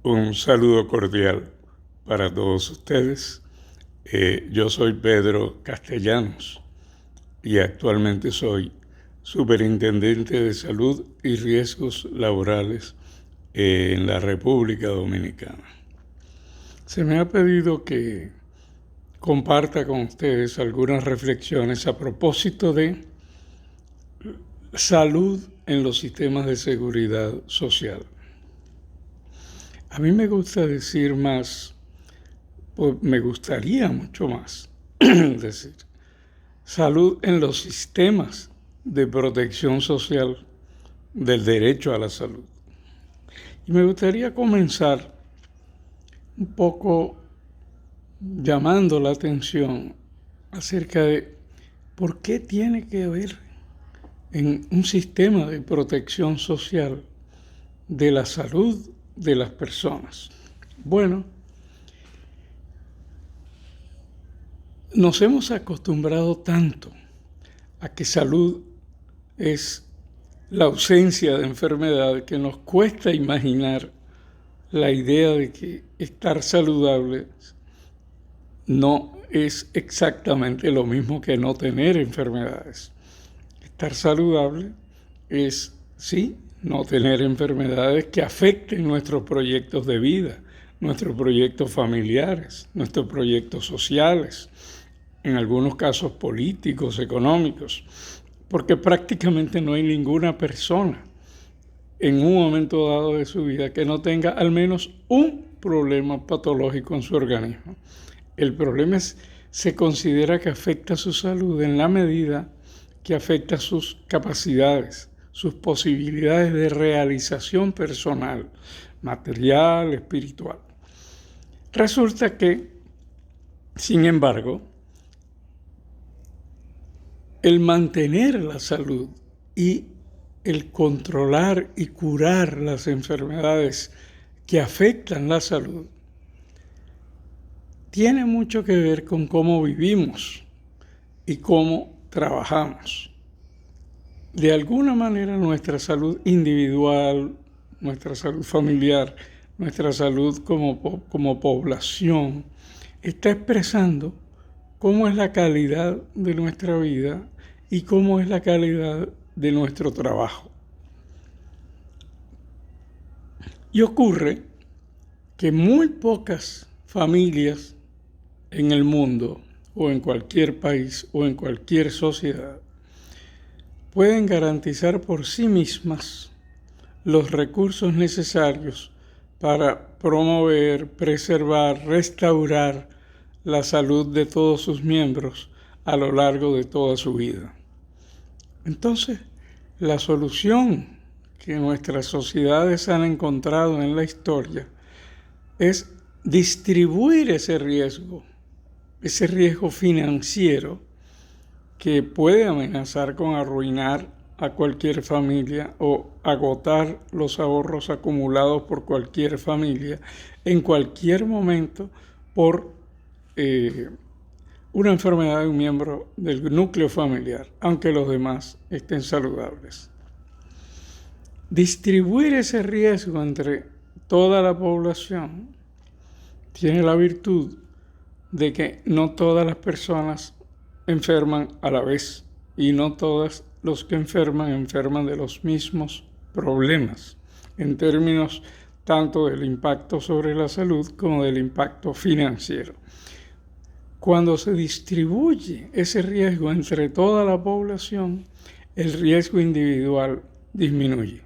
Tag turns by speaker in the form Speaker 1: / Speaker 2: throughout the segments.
Speaker 1: Un saludo cordial para todos ustedes. Yo soy Pedro Castellanos y actualmente soy Superintendente de Salud y Riesgos Laborales en la República Dominicana. Se me ha pedido que comparta con ustedes algunas reflexiones a propósito de salud en los sistemas de seguridad social. A mí me gusta decir más, pues me gustaría mucho más decir, salud en los sistemas de protección social del derecho a la salud. Y me gustaría comenzar un poco llamando la atención acerca de por qué tiene que haber en un sistema de protección social de la salud de las personas. Bueno, nos hemos acostumbrado tanto a que salud es la ausencia de enfermedad que nos cuesta imaginar la idea de que estar saludable no es exactamente lo mismo que no tener enfermedades. Estar saludable es, sí, no tener enfermedades que afecten nuestros proyectos de vida, nuestros proyectos familiares, nuestros proyectos sociales, en algunos casos políticos, económicos, porque prácticamente no hay ninguna persona en un momento dado de su vida que no tenga al menos un problema patológico en su organismo. El problema se considera que afecta su salud en la medida que afecta sus capacidades, sus posibilidades de realización personal, material, espiritual. Resulta que, sin embargo, el mantener la salud y el controlar y curar las enfermedades que afectan la salud tiene mucho que ver con cómo vivimos y cómo trabajamos. De alguna manera nuestra salud individual, nuestra salud familiar, nuestra salud como población está expresando cómo es la calidad de nuestra vida y cómo es la calidad de nuestro trabajo. Y ocurre que muy pocas familias en el mundo o en cualquier país o en cualquier sociedad pueden garantizar por sí mismas los recursos necesarios para promover, preservar, restaurar la salud de todos sus miembros a lo largo de toda su vida. Entonces, la solución que nuestras sociedades han encontrado en la historia es distribuir ese riesgo financiero que puede amenazar con arruinar a cualquier familia o agotar los ahorros acumulados por cualquier familia en cualquier momento por una enfermedad de un miembro del núcleo familiar, aunque los demás estén saludables. Distribuir ese riesgo entre toda la población tiene la virtud de que no todas las personas enferman a la vez y no todos los que enferman de los mismos problemas en términos tanto del impacto sobre la salud como del impacto financiero. Cuando se distribuye ese riesgo entre toda la población, el riesgo individual disminuye.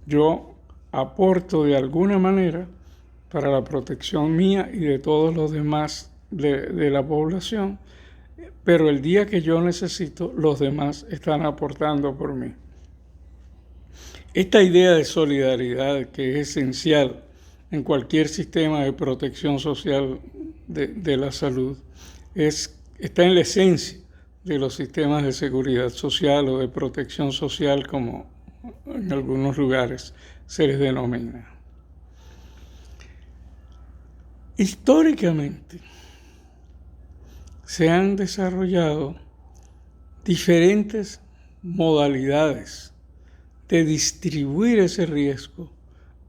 Speaker 1: Yo aporto de alguna manera para la protección mía y de todos los demás de la población, pero el día que yo necesito, los demás están aportando por mí. Esta idea de solidaridad, que es esencial en cualquier sistema de protección social de la salud, está en la esencia de los sistemas de seguridad social o de protección social, como en algunos lugares se les denomina. Históricamente se han desarrollado diferentes modalidades de distribuir ese riesgo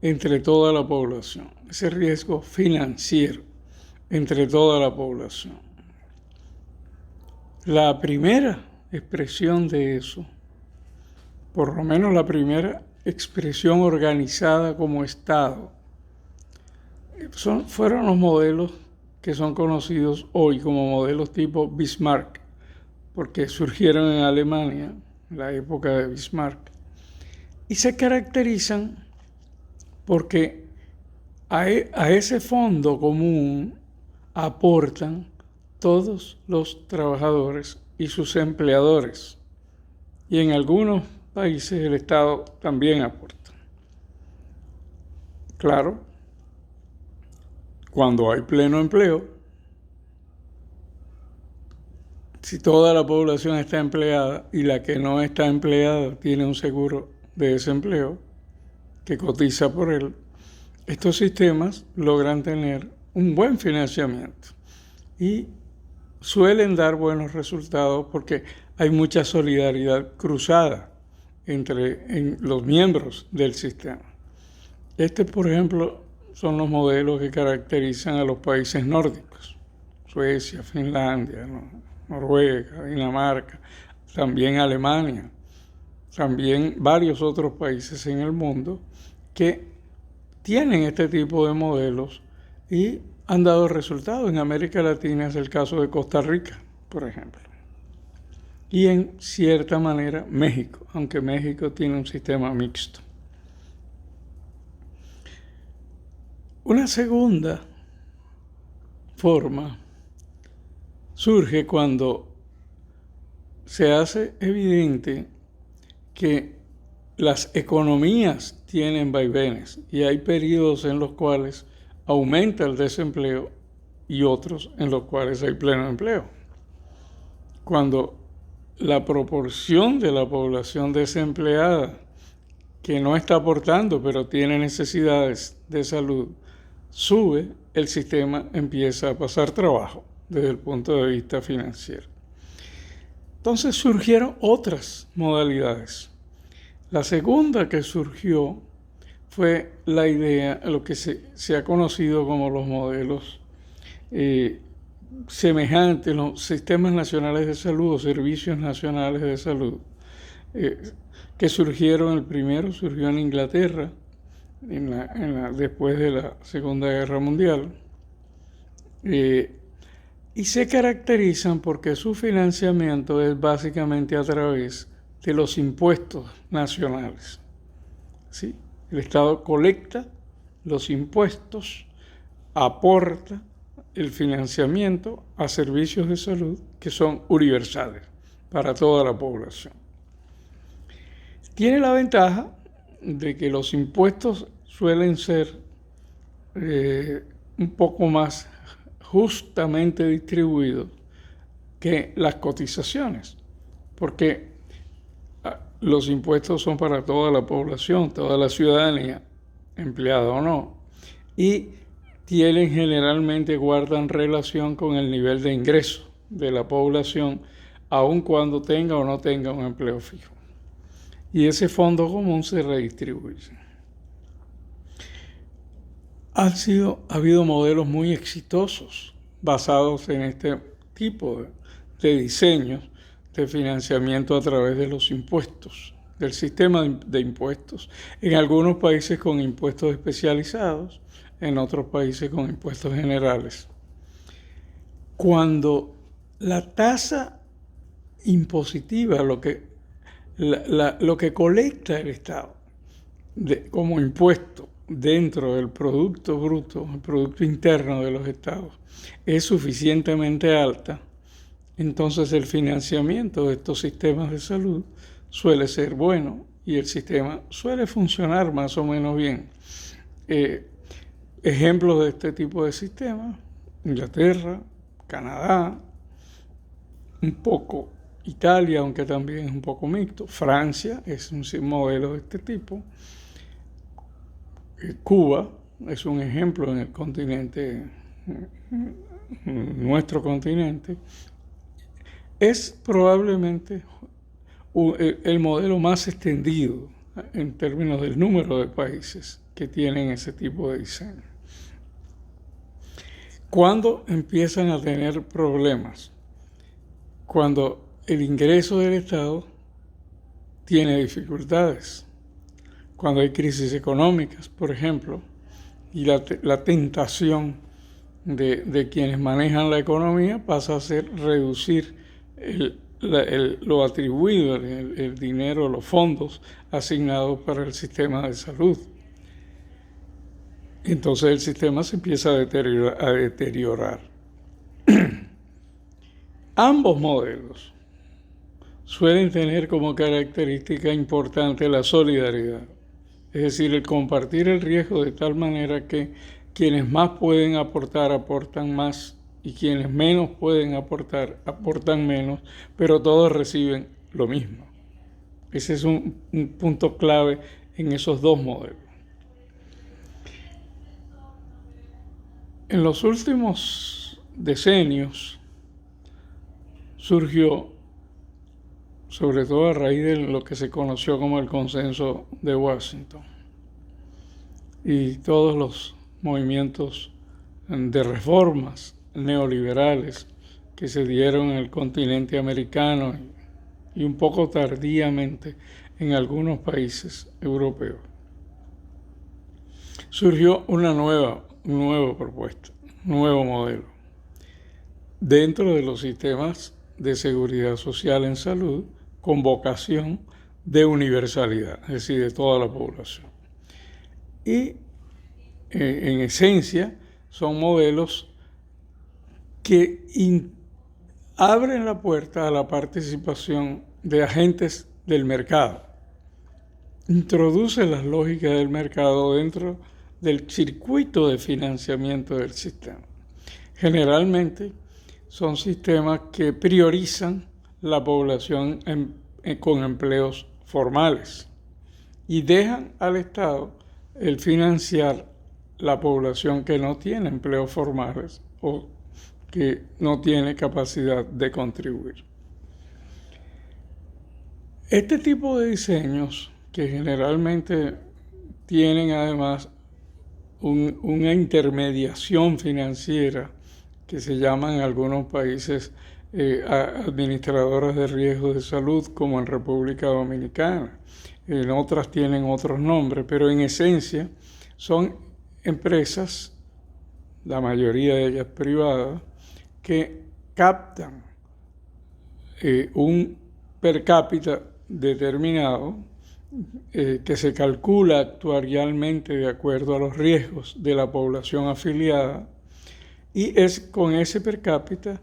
Speaker 1: entre toda la población, ese riesgo financiero entre toda la población. La primera expresión de eso, por lo menos la primera expresión organizada como Estado, fueron los modelos que son conocidos hoy como modelos tipo Bismarck, porque surgieron en Alemania, en la época de Bismarck, y se caracterizan porque a ese fondo común aportan todos los trabajadores y sus empleadores, y en algunos países el Estado también aporta. Claro, cuando hay pleno empleo, si toda la población está empleada y la que no está empleada tiene un seguro de desempleo que cotiza por él, estos sistemas logran tener un buen financiamiento y suelen dar buenos resultados porque hay mucha solidaridad cruzada entre los miembros del sistema. Por ejemplo, son los modelos que caracterizan a los países nórdicos: Suecia, Finlandia, Noruega, Dinamarca, también Alemania, también varios otros países en el mundo que tienen este tipo de modelos y han dado resultados. En América Latina es el caso de Costa Rica, por ejemplo. Y en cierta manera México, aunque México tiene un sistema mixto. Una segunda forma surge cuando se hace evidente que las economías tienen vaivenes y hay periodos en los cuales aumenta el desempleo y otros en los cuales hay pleno empleo. Cuando la proporción de la población desempleada que no está aportando pero tiene necesidades de salud sube, el sistema empieza a pasar trabajo desde el punto de vista financiero. Entonces surgieron otras modalidades. La segunda que surgió fue la idea, lo que se ha conocido como los modelos semejantes, los sistemas nacionales de salud o servicios nacionales de salud, que surgieron. El primero surgió en Inglaterra después de la Segunda Guerra Mundial, y se caracterizan porque su financiamiento es básicamente a través de los impuestos nacionales. ¿Sí? El Estado colecta los impuestos, aporta el financiamiento a servicios de salud que son universales para toda la población. Tiene la ventaja de que los impuestos suelen ser un poco más justamente distribuidos que las cotizaciones, porque los impuestos son para toda la población, toda la ciudadanía, empleada o no, y generalmente guardan relación con el nivel de ingreso de la población, aun cuando tenga o no tenga un empleo fijo. Y ese fondo común se redistribuye. Ha habido modelos muy exitosos basados en este tipo de diseños de financiamiento a través de los impuestos, del sistema de impuestos. En algunos países con impuestos especializados, en otros países con impuestos generales. Cuando la tasa impositiva, lo que colecta el Estado como impuesto dentro del Producto Bruto, el Producto Interno de los Estados, es suficientemente alta, entonces el financiamiento de estos sistemas de salud suele ser bueno y el sistema suele funcionar más o menos bien. Ejemplos de este tipo de sistemas: Inglaterra, Canadá, un poco Italia, aunque también es un poco mixto. Francia es un modelo de este tipo. Cuba es un ejemplo en el continente, nuestro continente. Es probablemente el modelo más extendido en términos del número de países que tienen ese tipo de diseño. ¿Cuándo empiezan a tener problemas? Cuando el ingreso del Estado tiene dificultades, cuando hay crisis económicas, por ejemplo, y la tentación de quienes manejan la economía pasa a ser reducir lo atribuido, el dinero, los fondos asignados para el sistema de salud. Entonces el sistema se empieza a deteriorar. Ambos modelos suelen tener como característica importante la solidaridad, es decir, el compartir el riesgo de tal manera que quienes más pueden aportar, aportan más, y quienes menos pueden aportar, aportan menos, pero todos reciben lo mismo. Ese es un punto clave en esos dos modelos. En los últimos decenios surgió, sobre todo a raíz de lo que se conoció como el Consenso de Washington, y todos los movimientos de reformas neoliberales que se dieron en el continente americano y un poco tardíamente en algunos países europeos. Surgió una nueva propuesta, un nuevo modelo. Dentro de los sistemas de seguridad social en salud, con vocación de universalidad, es decir, de toda la población. Y en esencia son modelos que abren la puerta a la participación de agentes del mercado. Introduce las lógicas del mercado dentro del circuito de financiamiento del sistema. Generalmente son sistemas que priorizan la población con empleos formales y dejan al Estado el financiar la población que no tiene empleos formales o que no tiene capacidad de contribuir. Este tipo de diseños, que generalmente tienen además una intermediación financiera, que se llaman en algunos países administradoras de riesgos de salud, como en República Dominicana. En otras tienen otros nombres, pero en esencia son empresas, la mayoría de ellas privadas, que captan un per cápita determinado que se calcula actuarialmente de acuerdo a los riesgos de la población afiliada, y con ese per cápita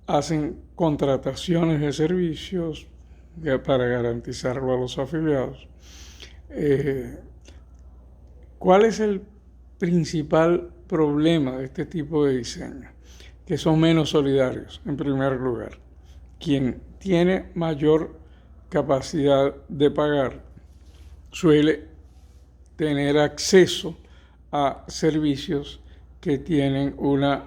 Speaker 1: hacen contrataciones de servicios para garantizarlo a los afiliados. ¿Cuál es el principal problema de este tipo de diseño? Que son menos solidarios, en primer lugar. Quien tiene mayor capacidad de pagar suele tener acceso a servicios que tienen una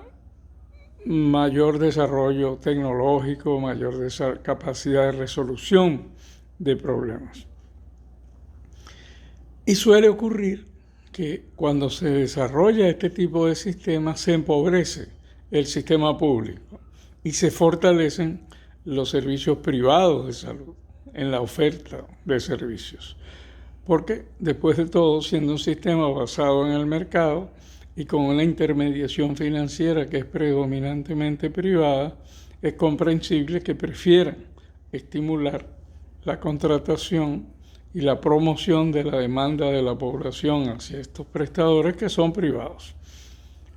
Speaker 1: mayor desarrollo tecnológico, mayor capacidad de resolución de problemas. Y suele ocurrir que cuando se desarrolla este tipo de sistemas se empobrece el sistema público y se fortalecen los servicios privados de salud en la oferta de servicios. Porque después de todo, siendo un sistema basado en el mercado y con una intermediación financiera que es predominantemente privada, es comprensible que prefieran estimular la contratación y la promoción de la demanda de la población hacia estos prestadores que son privados.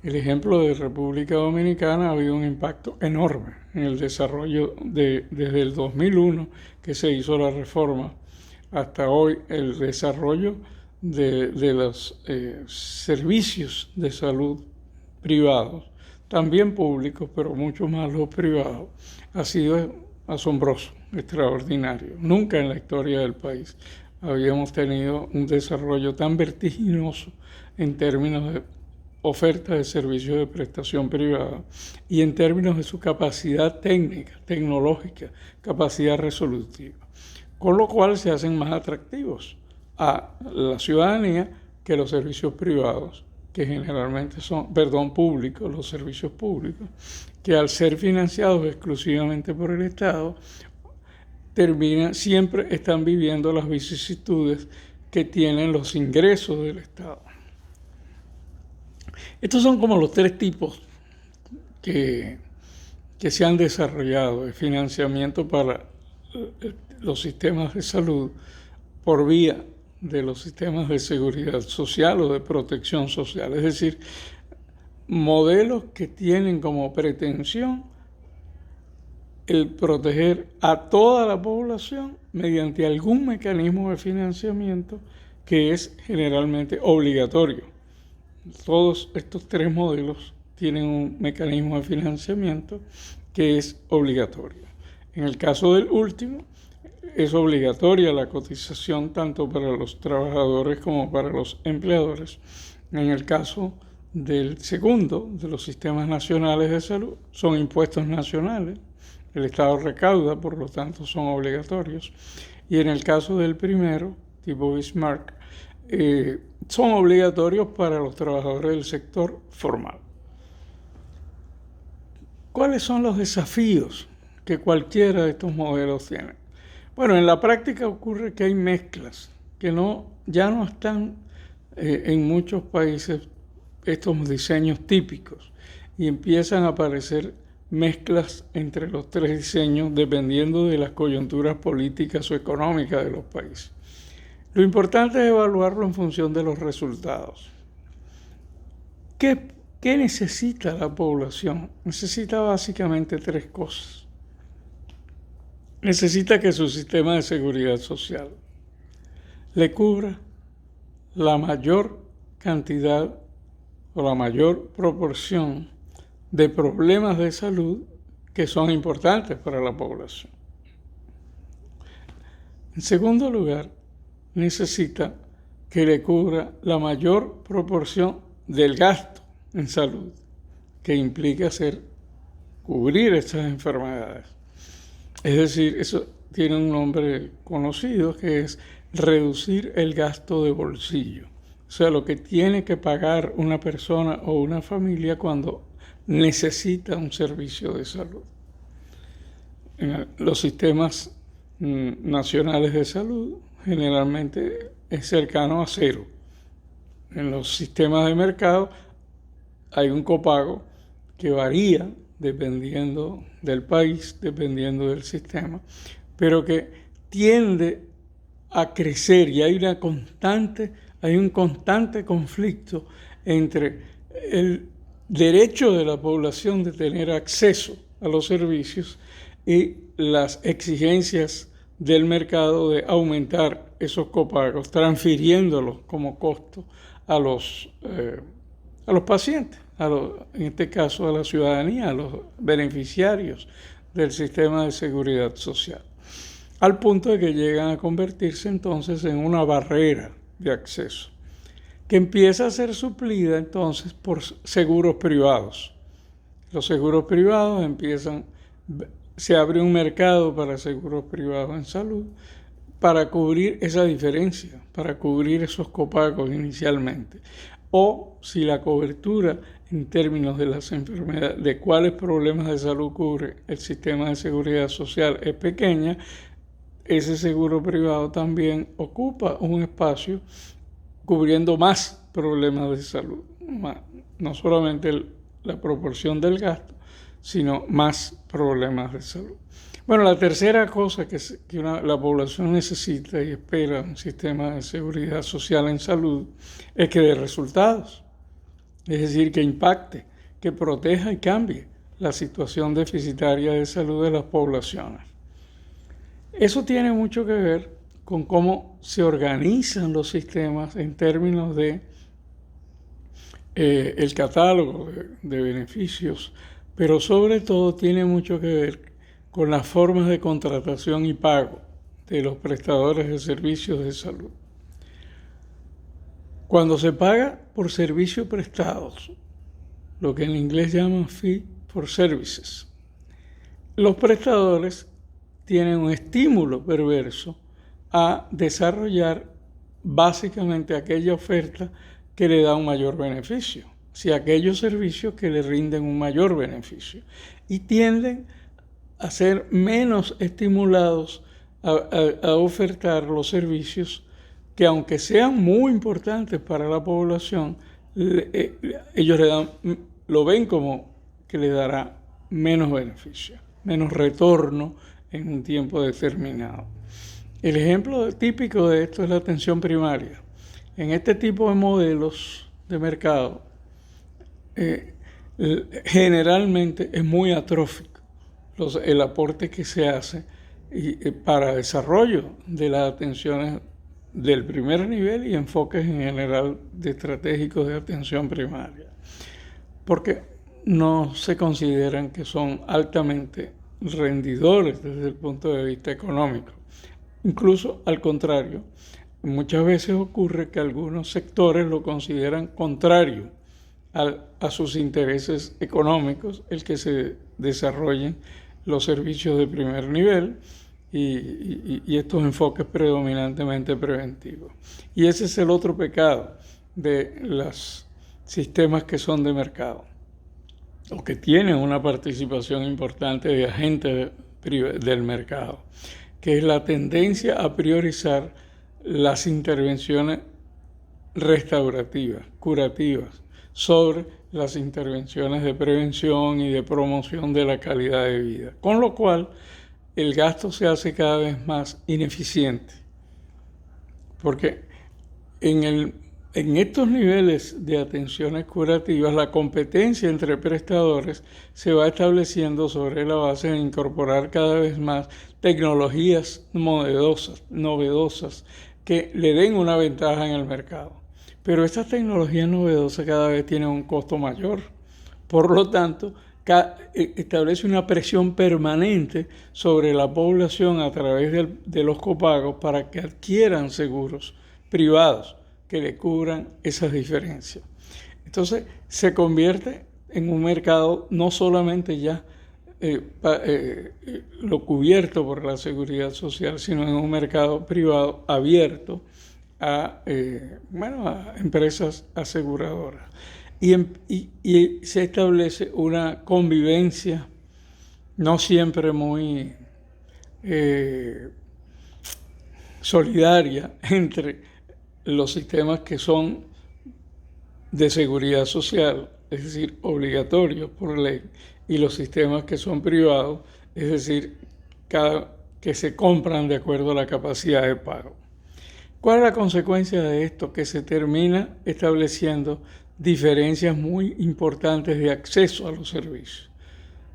Speaker 1: El ejemplo de República Dominicana ha habido un impacto enorme en el desarrollo desde el 2001 que se hizo la reforma hasta hoy, el desarrollo de los servicios de salud privados, también públicos, pero mucho más los privados, ha sido asombroso, extraordinario. Nunca en la historia del país habíamos tenido un desarrollo tan vertiginoso en términos de oferta de servicios de prestación privada y en términos de su capacidad técnica, tecnológica, capacidad resolutiva, con lo cual se hacen más atractivos a la ciudadanía que los servicios privados, que generalmente son, públicos, los servicios públicos, que al ser financiados exclusivamente por el Estado, siempre están viviendo las vicisitudes que tienen los ingresos del Estado. Estos son como los tres tipos que se han desarrollado de financiamiento para los sistemas de salud por vía de los sistemas de seguridad social o de protección social. Es decir, modelos que tienen como pretensión el proteger a toda la población mediante algún mecanismo de financiamiento que es generalmente obligatorio. Todos estos tres modelos tienen un mecanismo de financiamiento que es obligatorio. En el caso del último, es obligatoria la cotización tanto para los trabajadores como para los empleadores. En el caso del segundo, de los sistemas nacionales de salud, son impuestos nacionales. El Estado recauda, por lo tanto, son obligatorios. Y en el caso del primero, tipo Bismarck, son obligatorios para los trabajadores del sector formal. ¿Cuáles son los desafíos que cualquiera de estos modelos tiene? Bueno, en la práctica ocurre que hay mezclas, que ya no están en muchos países estos diseños típicos y empiezan a aparecer mezclas entre los tres diseños dependiendo de las coyunturas políticas o económicas de los países. Lo importante es evaluarlo en función de los resultados. ¿Qué necesita la población? Necesita básicamente tres cosas. Necesita que su sistema de seguridad social le cubra la mayor cantidad o la mayor proporción de problemas de salud que son importantes para la población. En segundo lugar, necesita que le cubra la mayor proporción del gasto en salud, que implica cubrir estas enfermedades. Es decir, eso tiene un nombre conocido que es reducir el gasto de bolsillo. O sea, lo que tiene que pagar una persona o una familia cuando necesita un servicio de salud. En los sistemas nacionales de salud generalmente es cercano a cero. En los sistemas de mercado hay un copago que varía dependiendo del país, dependiendo del sistema, pero que tiende a crecer y hay un constante conflicto entre el derecho de la población de tener acceso a los servicios y las exigencias del mercado de aumentar esos copagos, transfiriéndolos como costo a los pacientes, en este caso a la ciudadanía, a los beneficiarios del sistema de seguridad social, al punto de que llegan a convertirse entonces en una barrera de acceso, que empieza a ser suplida entonces por seguros privados. Los seguros privados se abre un mercado para seguros privados en salud para cubrir esa diferencia, para cubrir esos copagos inicialmente. O si la cobertura en términos de las enfermedades, de cuáles problemas de salud cubre el sistema de seguridad social es pequeña, ese seguro privado también ocupa un espacio cubriendo más problemas de salud, no solamente la proporción del gasto, sino más problemas de salud. Bueno, la tercera cosa que la población necesita y espera un sistema de seguridad social en salud es que dé resultados, es decir, que impacte, que proteja y cambie la situación deficitaria de salud de las poblaciones. Eso tiene mucho que ver con cómo se organizan los sistemas en términos de el catálogo de beneficios, pero sobre todo tiene mucho que ver con las formas de contratación y pago de los prestadores de servicios de salud. Cuando se paga por servicios prestados, lo que en inglés llaman fee for services, los prestadores tienen un estímulo perverso a desarrollar básicamente aquella oferta que le da un mayor beneficio, si aquellos servicios que le rinden un mayor beneficio, y tienden a ser menos estimulados a ofertar los servicios que, aunque sean muy importantes para la población, ellos lo ven como que le dará menos beneficio, menos retorno en un tiempo determinado. El ejemplo típico de esto es la atención primaria. En este tipo de modelos de mercado, generalmente es muy atrófico el aporte que se hace para desarrollo de las atenciones del primer nivel y enfoques en general estratégicos de atención primaria, porque no se consideran que son altamente rendidores desde el punto de vista económico. Incluso al contrario, muchas veces ocurre que algunos sectores lo consideran contrario a sus intereses económicos, el que se desarrollen los servicios de primer nivel y estos enfoques predominantemente preventivos. Y ese es el otro pecado de los sistemas que son de mercado, o que tienen una participación importante de agentes del mercado, que es la tendencia a priorizar las intervenciones restaurativas, curativas, sobre las intervenciones de prevención y de promoción de la calidad de vida, con lo cual el gasto se hace cada vez más ineficiente, porque en estos niveles de atenciones curativas la competencia entre prestadores se va estableciendo sobre la base de incorporar cada vez más tecnologías novedosas que le den una ventaja en el mercado. Pero estas tecnologías novedosas cada vez tienen un costo mayor. Por lo tanto, establece una presión permanente sobre la población a través de los copagos para que adquieran seguros privados que le cubran esas diferencias. Entonces, se convierte en un mercado no solamente ya lo cubierto por la seguridad social, sino en un mercado privado abierto a empresas aseguradoras. Y se establece una convivencia no siempre muy solidaria entre los sistemas que son de seguridad social, es decir, obligatorios por ley, y los sistemas que son privados, es decir, que se compran de acuerdo a la capacidad de pago. ¿Cuál es la consecuencia de esto? Que se termina estableciendo diferencias muy importantes de acceso a los servicios.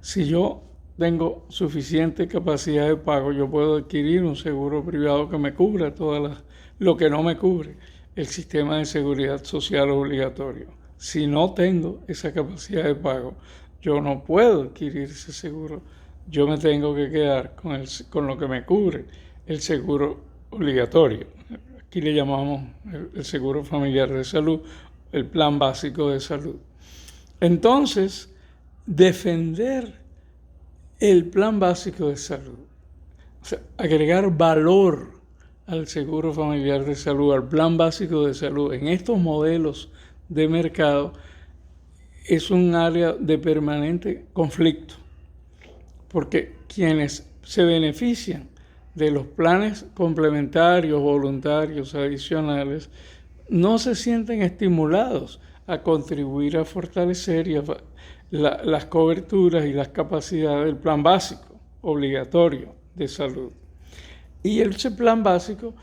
Speaker 1: Si yo tengo suficiente capacidad de pago, yo puedo adquirir un seguro privado que me cubra lo que no me cubre el sistema de seguridad social obligatorio. Si no tengo esa capacidad de pago, yo no puedo adquirir ese seguro. Yo me tengo que quedar con lo que me cubre el seguro obligatorio. Aquí le llamamos el seguro familiar de salud, el plan básico de salud. Entonces, defender el plan básico de salud, o sea, agregar valor al seguro familiar de salud, al plan básico de salud, en estos modelos de mercado, es un área de permanente conflicto, porque quienes se benefician de los planes complementarios, voluntarios, adicionales, no se sienten estimulados a contribuir a fortalecer las coberturas y las capacidades del plan básico obligatorio de salud. Y ese plan básico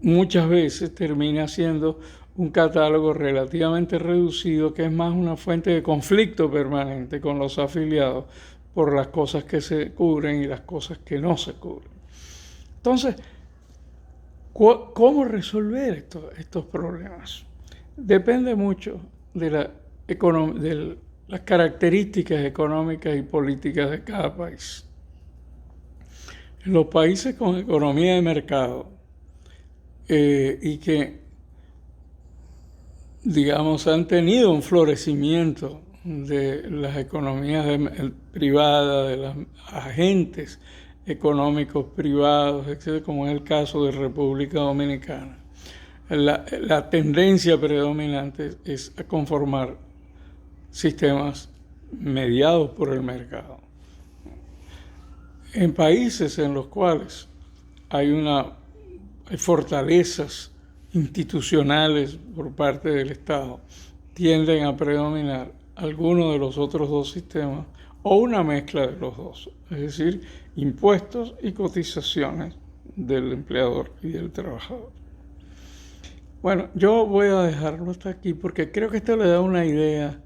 Speaker 1: muchas veces termina siendo un catálogo relativamente reducido, que es más una fuente de conflicto permanente con los afiliados por las cosas que se cubren y las cosas que no se cubren. Entonces, ¿cómo resolver estos problemas? Depende mucho de las características económicas y políticas de cada país. En los países con economía de mercado y que, digamos, han tenido un florecimiento de las economías privadas, de los agentes económicos privados, etcétera, como es el caso de República Dominicana. La tendencia predominante es a conformar sistemas mediados por el mercado. En países en los cuales hay fortalezas institucionales por parte del Estado, tienden a predominar alguno de los otros dos sistemas o una mezcla de los dos, es decir, impuestos y cotizaciones del empleador y del trabajador. Bueno, yo voy a dejarlo hasta aquí porque creo que esto le da una idea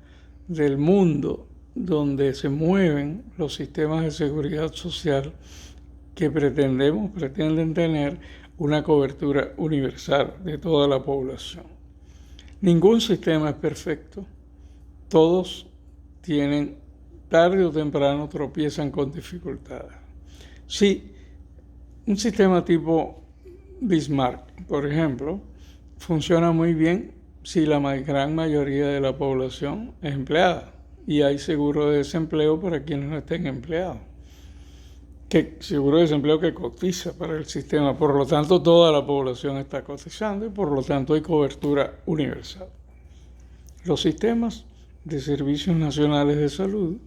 Speaker 1: del mundo donde se mueven los sistemas de seguridad social que pretenden tener una cobertura universal de toda la población. Ningún sistema es perfecto. Todos tarde o temprano tropiezan con dificultades. Sí, un sistema tipo Bismarck, por ejemplo, funciona muy bien si la gran mayoría de la población es empleada y hay seguro de desempleo para quienes no estén empleados. Seguro de desempleo que cotiza para el sistema, por lo tanto toda la población está cotizando y por lo tanto hay cobertura universal. Los sistemas de servicios nacionales de salud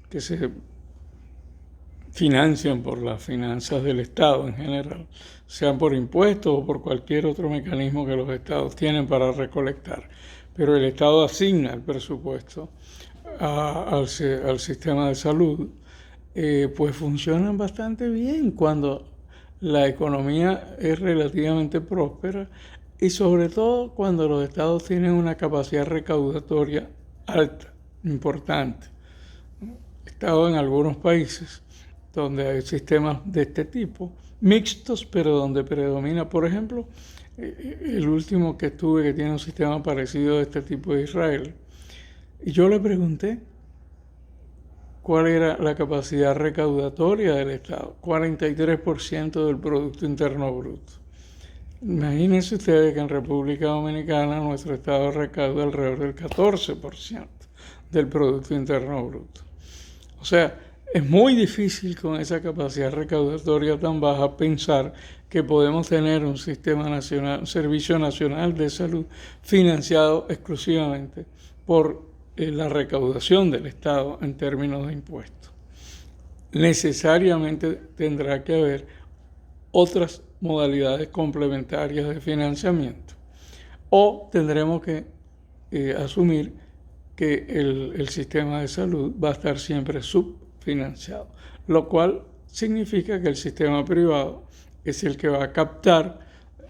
Speaker 1: que se financian por las finanzas del Estado en general, sean por impuestos o por cualquier otro mecanismo que los estados tienen para recolectar, pero el Estado asigna el presupuesto al sistema de salud, pues funcionan bastante bien cuando la economía es relativamente próspera y sobre todo cuando los estados tienen una capacidad recaudatoria alta, importante. He estado en algunos países donde hay sistemas de este tipo, mixtos, pero donde predomina, por ejemplo, el último que estuve que tiene un sistema parecido de este tipo de Israel. Y yo le pregunté cuál era la capacidad recaudatoria del Estado, 43% del Producto Interno Bruto. Imagínense ustedes que en República Dominicana nuestro Estado recauda alrededor del 14% del Producto Interno Bruto. O sea, es muy difícil con esa capacidad recaudatoria tan baja pensar que podemos tener un sistema nacional, un servicio nacional de salud financiado exclusivamente por la recaudación del Estado en términos de impuestos. Necesariamente tendrá que haber otras modalidades complementarias de financiamiento o tendremos que asumir que el sistema de salud va a estar siempre subfinanciado, lo cual significa que el sistema privado es el que va a captar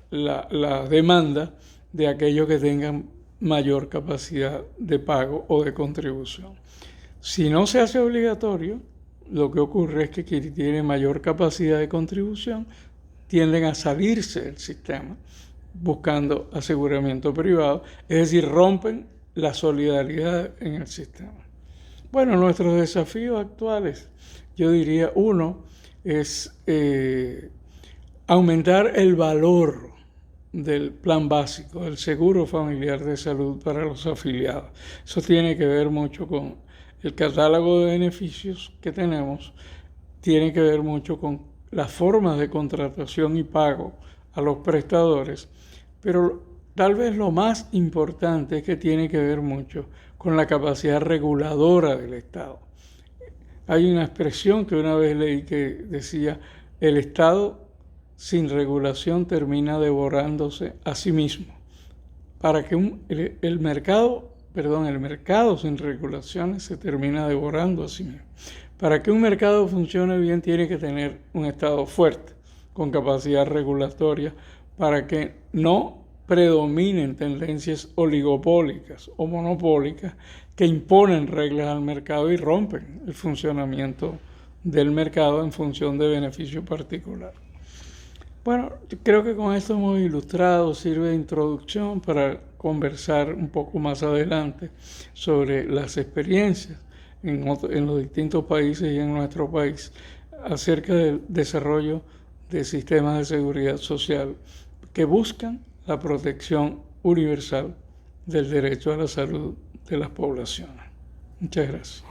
Speaker 1: la demanda de aquellos que tengan mayor capacidad de pago o de contribución. Si no se hace obligatorio, lo que ocurre es que quien tiene mayor capacidad de contribución tienden a salirse del sistema buscando aseguramiento privado, es decir, rompen la solidaridad en el sistema. Bueno, nuestros desafíos actuales, yo diría, uno es aumentar el valor del plan básico, del seguro familiar de salud para los afiliados. Eso tiene que ver mucho con el catálogo de beneficios que tenemos, tiene que ver mucho con las formas de contratación y pago a los prestadores, pero tal vez lo más importante es que tiene que ver mucho con la capacidad reguladora del Estado. Hay una expresión que una vez leí que decía, el Estado sin regulación termina devorándose a sí mismo. Para que el mercado sin regulaciones se termina devorando a sí mismo. Para que un mercado funcione bien tiene que tener un Estado fuerte, con capacidad regulatoria, para que no predominen tendencias oligopólicas o monopólicas que imponen reglas al mercado y rompen el funcionamiento del mercado en función de beneficio particular. Bueno, creo que con esto hemos ilustrado, sirve de introducción para conversar un poco más adelante sobre las experiencias en los distintos países y en nuestro país acerca del desarrollo de sistemas de seguridad social que buscan la protección universal del derecho a la salud de las poblaciones. Muchas gracias.